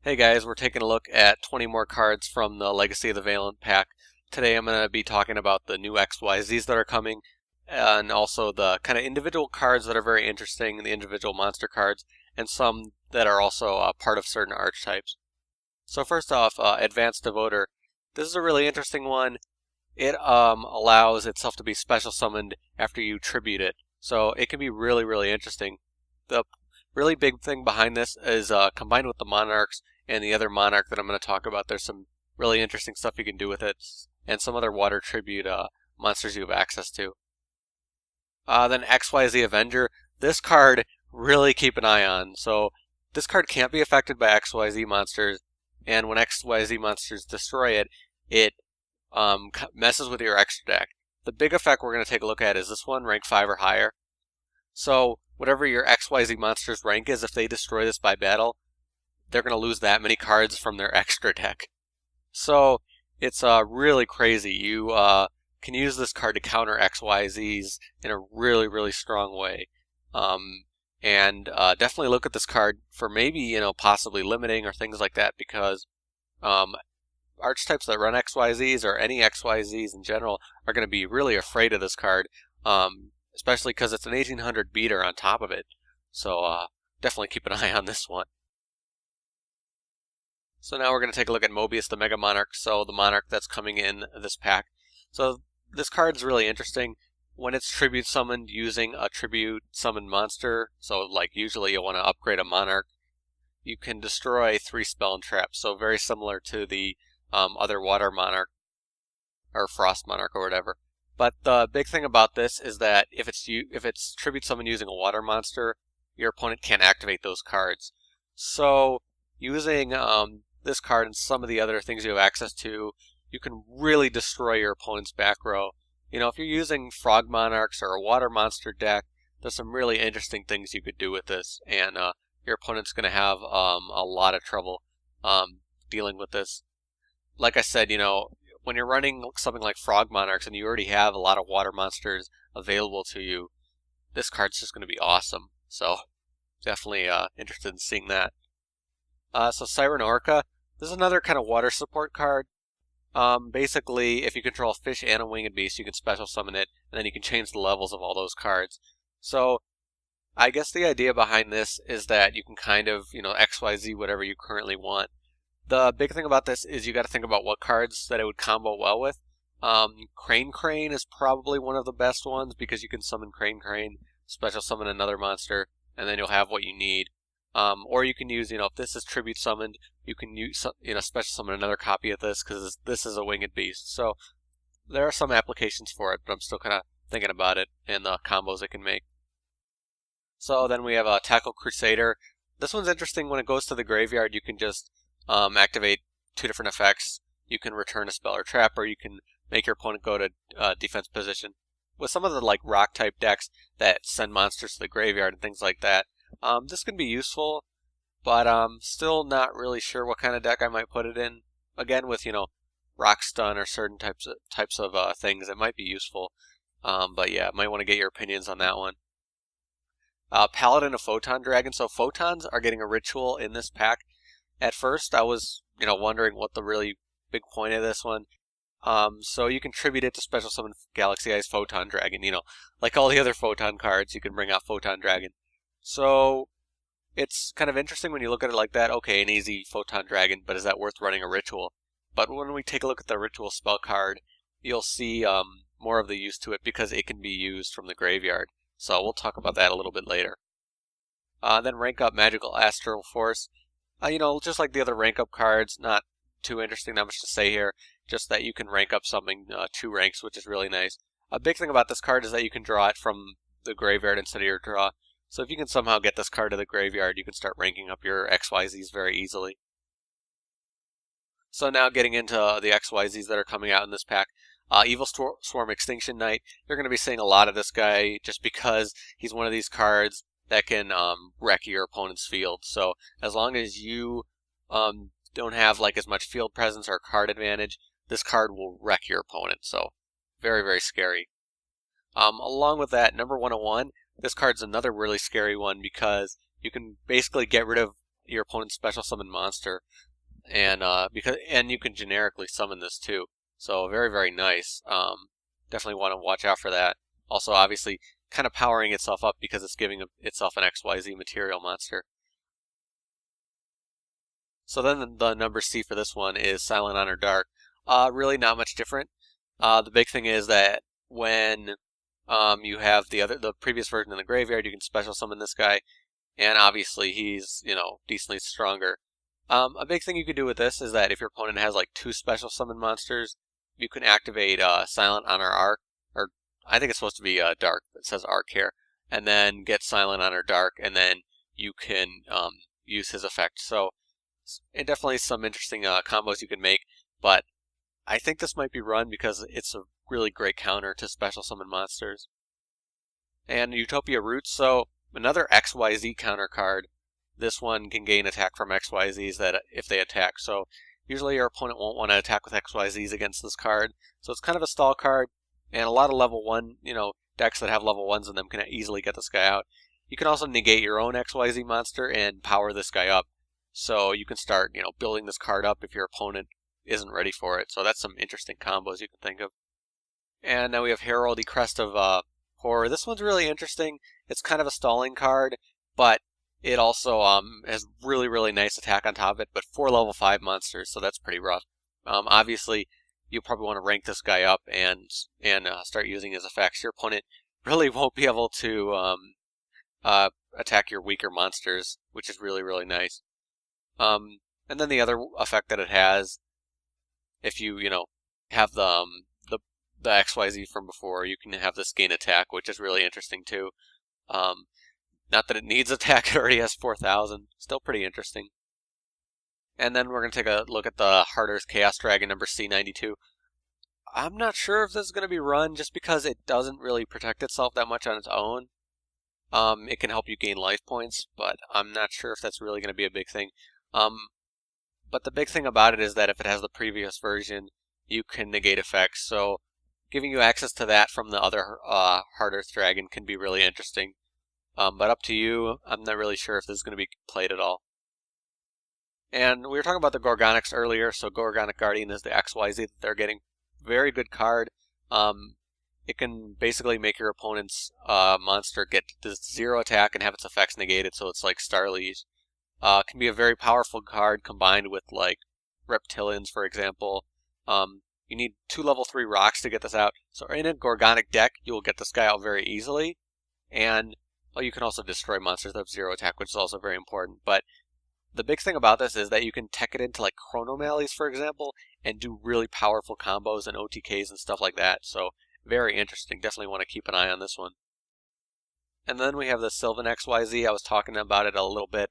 Hey guys, we're taking a look at 20 more cards from the Legacy of the Valiant pack. Today I'm going to be talking about the new XYZs that are coming, and also the kind of individual cards that are very interesting, the individual monster cards, and some that are also part of certain archetypes. So first off, Advanced Devoter. This is a really interesting one. It allows itself to be special summoned after you tribute it, so it can be really interesting. The really big thing behind this is combined with the Monarchs and the other Monarch that I'm going to talk about, there's some really interesting stuff you can do with it, and some other water tribute monsters you have access to. Then XYZ Avenger. This card, really keep an eye on. So this card can't be affected by XYZ monsters, and when XYZ monsters destroy it, it messes with your extra deck. The big effect we're going to take a look at is this one, rank 5 or higher. So whatever your XYZ monster's rank is, if they destroy this by battle, they're going to lose that many cards from their extra deck. So it's really crazy. You can use this card to counter XYZs in a really strong way. And definitely look at this card for maybe, possibly limiting or things like that, because archetypes that run XYZs or any XYZs in general are going to be really afraid of this card, especially because it's an 1800 beater on top of it. So definitely keep an eye on this one. So now we're going to take a look at Mobius, the Mega Monarch, so the Monarch that's coming in this pack. So this card is really interesting. When it's tribute summoned using a tribute summoned monster, so like usually you'll want to upgrade a Monarch, you can destroy 3 spell and traps, so very similar to the other Water Monarch, or Frost Monarch or whatever. But the big thing about this is that if it's tribute summoned using a water monster, your opponent can't activate those cards. So using this card and some of the other things you have access to, you can really destroy your opponent's back row. If you're using Frog Monarchs or a Water Monster deck, there's some really interesting things you could do with this, and your opponent's going to have a lot of trouble dealing with this. Like I said, when you're running something like Frog Monarchs and you already have a lot of Water Monsters available to you, this card's just going to be awesome. So definitely interested in seeing that. So Siren Orca. This is another kind of water support card. Basically, if you control a fish and a winged beast, you can special summon it, and then you can change the levels of all those cards. So, I guess the idea behind this is that you can kind of, XYZ whatever you currently want. The big thing about this is you got to think about what cards that it would combo well with. Crane is probably one of the best ones because you can summon Crane, special summon another monster, and then you'll have what you need. Or you can use, if this is tribute summoned, you can use, special summon another copy of this because this is a winged beast. So there are some applications for it, but I'm still kind of thinking about it and the combos it can make. So then we have a Tackle Crusader. This one's interesting. When it goes to the graveyard, you can just activate 2 different effects. You can return a spell or trap, or you can make your opponent go to defense position. With some of the rock type decks that send monsters to the graveyard and things like that, this can be useful, but I'm still not really sure what kind of deck I might put it in. Again, with rock stun or certain types of things, it might be useful. But yeah, might want to get your opinions on that one. Paladin, a Photon Dragon. So photons are getting a ritual in this pack. At first, I was wondering what the really big point of this one. So you can tribute it to special summon Galaxy Eyes Photon Dragon. Like all the other Photon cards, you can bring out Photon Dragon. So it's kind of interesting when you look at it like that. Okay, an easy Photon Dragon, but is that worth running a ritual? But when we take a look at the ritual spell card, you'll see more of the use to it because it can be used from the graveyard. So we'll talk about that a little bit later. Then rank up Magical Astral Force. Just like the other rank up cards, not too interesting, not much to say here. Just that you can rank up something 2 ranks, which is really nice. A big thing about this card is that you can draw it from the graveyard instead of your draw. So if you can somehow get this card to the graveyard, you can start ranking up your XYZs very easily. So now getting into the XYZs that are coming out in this pack. Evilswarm Extinction Knight. You're going to be seeing a lot of this guy just because he's one of these cards that can wreck your opponent's field. So as long as you don't have as much field presence or card advantage, this card will wreck your opponent. So very scary. Along with that, number 101. This card's another really scary one because you can basically get rid of your opponent's special summon monster, and you can generically summon this too. So very, very nice. Definitely want to watch out for that. Also, obviously, kind of powering itself up because it's giving itself an XYZ material monster. So then the number C for this one is Silent Honor Dark. Really not much different. The big thing is that when you have the previous version in the graveyard, you can special summon this guy, and obviously he's, you know, decently stronger. A big thing you could do with this is that if your opponent has like 2 special summon monsters, you can activate Silent Honor Arc, or I think it's supposed to be Dark, but it says Arc here, and then get Silent Honor Dark, and then you can use his effect. So it definitely some interesting combos you can make, but I think this might be run because it's a really great counter to special summon monsters. And Utopia Roots, so another XYZ counter card. This one can gain attack from XYZs that if they attack. So usually your opponent won't want to attack with XYZs against this card. So it's kind of a stall card, and a lot of level 1, you know, decks that have level 1s in them can easily get this guy out. You can also negate your own XYZ monster and power this guy up. So you can start, you know, building this card up if your opponent isn't ready for it. So that's some interesting combos you can think of. And now we have Heraldry, Crest of Horror. This one's really interesting. It's kind of a stalling card, but it also has really, really nice attack on top of it, but 4 level 5 monsters, so that's pretty rough. Obviously, you probably want to rank this guy up and start using his effects. Your opponent really won't be able to attack your weaker monsters, which is really, really nice. And then the other effect that it has, if you have the XYZ from before, you can have this gain attack, which is really interesting too. Not that it needs attack, it already has 4,000. Still pretty interesting. And then we're going to take a look at the Hard Earth Chaos Dragon number C92. I'm not sure if this is going to be run just because it doesn't really protect itself that much on its own. It can help you gain life points, but I'm not sure if that's really going to be a big thing. But the big thing about it is that if it has the previous version, you can negate effects. So giving you access to that from the other Hard Earth Dragon can be really interesting. But up to you. I'm not really sure if this is going to be played at all. And we were talking about the Gorgonics earlier, so Gorgonic Guardian is the XYZ that they're getting. Very good card. It can basically make your opponent's monster get this 0 attack and have its effects negated, so it's like Starlies. It can be a very powerful card combined with like Reptilians, for example. You need 2 level 3 rocks to get this out. So in a Gorgonic deck, you will get this guy out very easily. And well, you can also destroy monsters that have 0 attack, which is also very important. But the big thing about this is that you can tech it into like Chronomalies, for example, and do really powerful combos and OTKs and stuff like that. So very interesting. Definitely want to keep an eye on this one. And then we have the Sylvan XYZ. I was talking about it a little bit.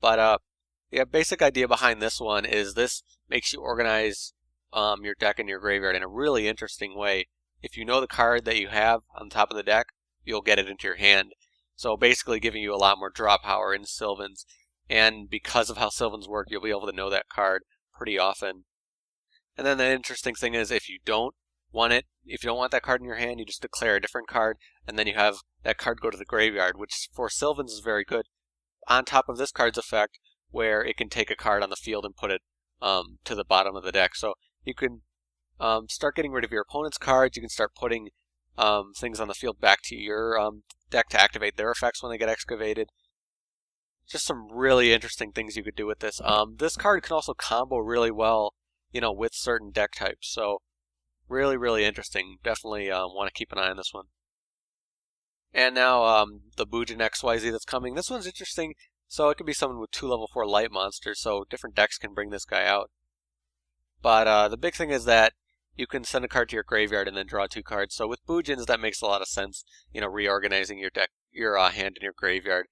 But the basic idea behind this one is this makes you organize your deck and your graveyard in a really interesting way. If you know the card that you have on top of the deck, you'll get it into your hand. So basically giving you a lot more draw power in Sylvans. And because of how Sylvans work, you'll be able to know that card pretty often. And then the interesting thing is if you don't want that card in your hand, you just declare a different card, and then you have that card go to the graveyard, which for Sylvans is very good. On top of this card's effect, where it can take a card on the field and put it to the bottom of the deck. So you can start getting rid of your opponent's cards. You can start putting things on the field back to your deck to activate their effects when they get excavated. Just some really interesting things you could do with this. This card can also combo really well, with certain deck types. So really, really interesting. Definitely want to keep an eye on this one. And now the Bujin XYZ that's coming. This one's interesting. So it could be someone with 2 level 4 light monsters. So different decks can bring this guy out. But the big thing is that you can send a card to your graveyard and then draw 2 cards. So with Bujins, that makes a lot of sense. Reorganizing your deck, your hand in your graveyard,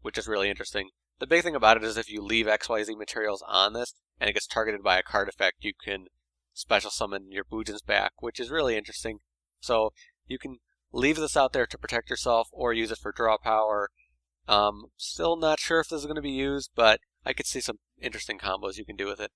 which is really interesting. The big thing about it is if you leave XYZ materials on this and it gets targeted by a card effect, you can special summon your Bujins back, which is really interesting. So you can leave this out there to protect yourself or use it for draw power. Still not sure if this is going to be used, but I could see some interesting combos you can do with it.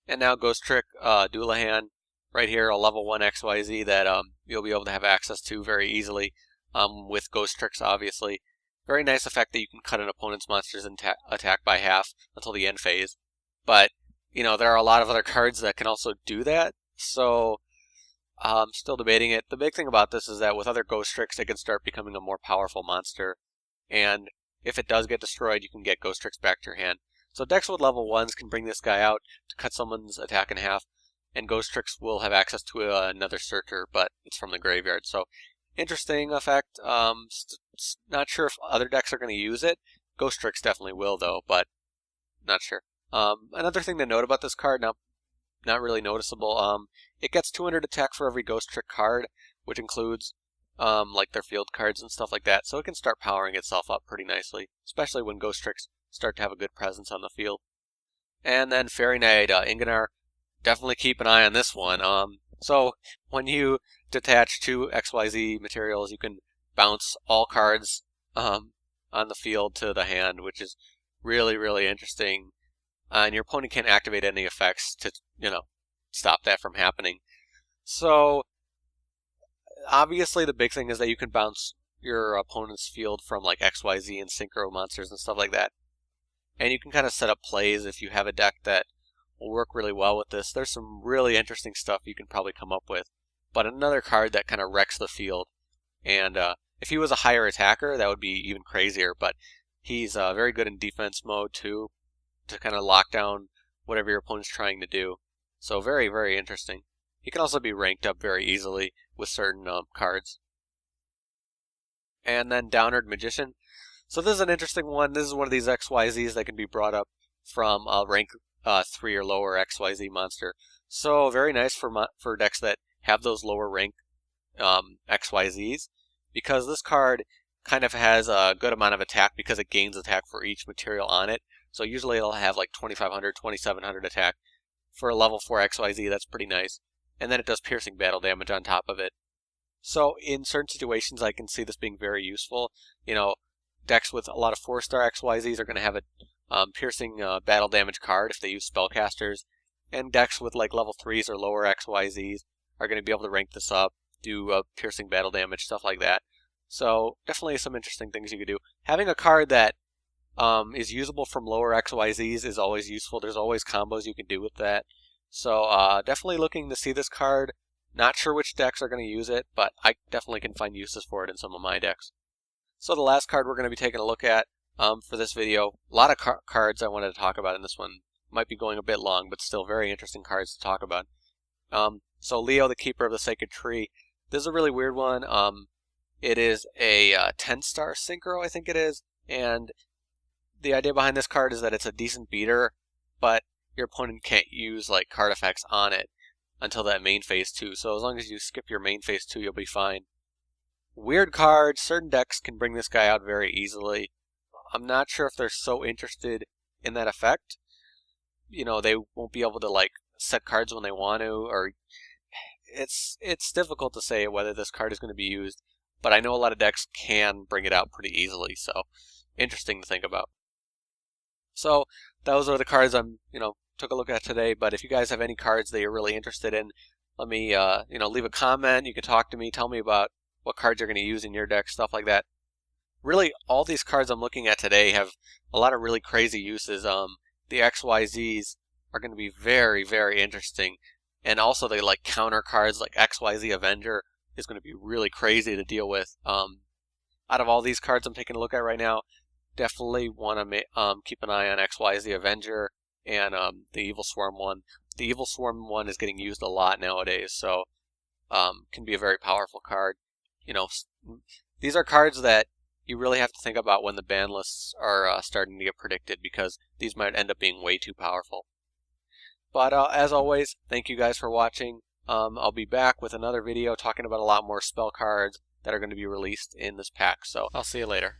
And now Ghostrick Dullahan, right here, a level 1 XYZ that you'll be able to have access to very easily with Ghostricks, obviously. Very nice effect that you can cut an opponent's monster's attack by half until the end phase. But, you know, there are a lot of other cards that can also do that, so I'm still debating it. The big thing about this is that with other Ghostricks, it can start becoming a more powerful monster, and if it does get destroyed, you can get Ghostricks back to your hand. So decks with level 1s can bring this guy out to cut someone's attack in half, and Ghostricks will have access to another searcher, but it's from the graveyard. So interesting effect. Not sure if other decks are going to use it. Ghostricks definitely will, though, but not sure. Another thing to note about this card, not really noticeable, it gets 200 attack for every Ghostrick card, which includes like their field cards and stuff like that, so it can start powering itself up pretty nicely, especially when Ghostricks start to have a good presence on the field. And then Fairy Knight, Ingunar, definitely keep an eye on this one. So when you detach 2 XYZ materials, you can bounce all cards on the field to the hand, which is really, really interesting. And your opponent can't activate any effects to, you know, stop that from happening. So obviously the big thing is that you can bounce your opponent's field from like XYZ and Synchro monsters and stuff like that. And you can kind of set up plays if you have a deck that will work really well with this. There's some really interesting stuff you can probably come up with. But another card that kind of wrecks the field. And if he was a higher attacker, that would be even crazier. But he's very good in defense mode too, to kind of lock down whatever your opponent's trying to do. So very, very interesting. He can also be ranked up very easily with certain cards. And then Downerd Magician. So this is an interesting one. This is one of these XYZs that can be brought up from rank 3 or lower XYZ monster. So very nice for decks that have those lower rank XYZs, because this card kind of has a good amount of attack because it gains attack for each material on it. So usually it'll have like 2500, 2700 attack. For a level 4 XYZ, that's pretty nice. And then it does piercing battle damage on top of it. So in certain situations, I can see this being very useful. You know, decks with a lot of 4-star XYZs are going to have a piercing battle damage card if they use spellcasters. And decks with like level 3s or lower XYZs are going to be able to rank this up, do piercing battle damage, stuff like that. So definitely some interesting things you could do. Having a card that is usable from lower XYZs is always useful. There's always combos you can do with that. So definitely looking to see this card. Not sure which decks are going to use it, but I definitely can find uses for it in some of my decks. So the last card we're going to be taking a look at for this video, a lot of cards I wanted to talk about in this one. Might be going a bit long, but still very interesting cards to talk about. So Leo, the Keeper of the Sacred Tree. This is a really weird one. It is a 10-star synchro, I think it is, and the idea behind this card is that it's a decent beater, but your opponent can't use like card effects on it until that main phase 2. So as long as you skip your main phase 2, you'll be fine. Weird card. Certain decks can bring this guy out very easily. I'm not sure if they're so interested in that effect. You know, they won't be able to like set cards when they want to, or it's difficult to say whether this card is going to be used, but I know a lot of decks can bring it out pretty easily, so interesting to think about. So those are the cards I'm, took a look at today, but if you guys have any cards that you're really interested in, let me, leave a comment. You can talk to me, tell me about what cards you're going to use in your deck, stuff like that. Really, all these cards I'm looking at today have a lot of really crazy uses. The XYZs are going to be very, very interesting. And also the counter cards like XYZ Avenger is going to be really crazy to deal with. Out of all these cards I'm taking a look at right now, definitely want to keep an eye on XYZ Avenger and the Evilswarm one. The Evilswarm one is getting used a lot nowadays, so can be a very powerful card. These are cards that you really have to think about when the ban lists are starting to get predicted, because these might end up being way too powerful. But as always, thank you guys for watching. I'll be back with another video talking about a lot more spell cards that are going to be released in this pack, so I'll see you later.